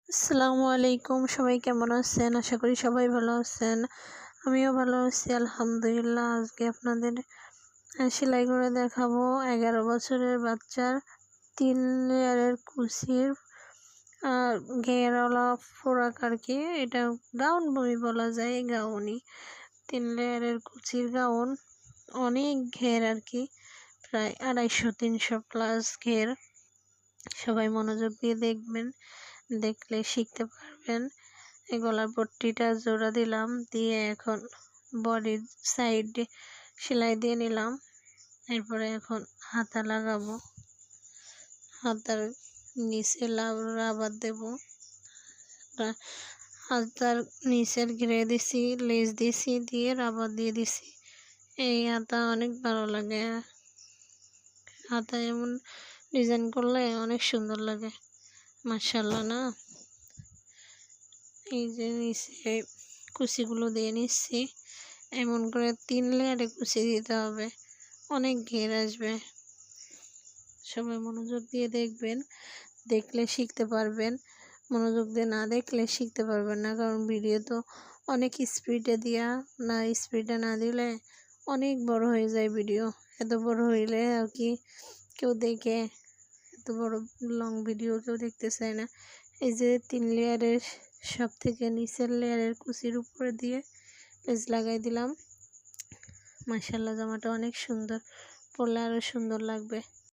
আসসালামু আলাইকুম, সবাই কেমন আছেন? আশা করি সবাই ভালো আছেন। আমিও ভালো আছি আলহামদুলিল্লাহ। আজকে আপনাদের সেলাই করে দেখাবো 11 বছরের বাচ্চার 3 লেয়ারের কুচির ঘেরওয়ালা ফোরাক আর কি। এটা গাউন বলা যায়, গাউনই। 3 লেয়ারের কুচির গাউন, অনেক ঘের আর কি, প্রায় 250-300 প্লাস ঘের। সবাই মনোযোগ দিয়ে দেখবেন, দেখলে শিখতে পারবেন। এই গলার পট্টিটা জোড়া দিলাম, দিয়ে এখন বডির সাইডে সেলাই দিয়ে নিলাম। এরপরে এখন হাতা লাগাবো, হাতার নিচে রাবার দেব। হাতার নিচের ঘিরে দিছি, লেস দিছি, দিয়ে রাবার দিয়ে দিছি। এই হাতা অনেক ভালো লাগে, হাতা এমন ডিজাইন করলে অনেক সুন্দর লাগে, মাশাআল্লাহ না। এই যে নিচে কুচিগুলো দিয়ে নিচ্ছি, এমন করে 3 লেয়ারে কুচি দিতে হবে, অনেক ঘের আসবে। সবাই মনোযোগ দিয়ে দেখবেন, দেখলে শিখতে পারবেন। মনোযোগ দিয়ে না দেখলে শিখতে পারবেন না, কারণ ভিডিও তো অনেক স্পিডে দেওয়া, না স্পিডে না দিলে অনেক বড় হয়ে যায় ভিডিও। এত বড় হইলে আর কি কেউ দেখে, এত বড় লং ভিডিও কেউ দেখতে চায় না। এই যে 3 লেয়ারের সব থেকে নিচের লেয়ারের কুচির উপরে দিয়ে লেস লাগাই দিলাম। মাশাআল্লাহ, জামাটা অনেক সুন্দর, পরলে আরো সুন্দর লাগবে।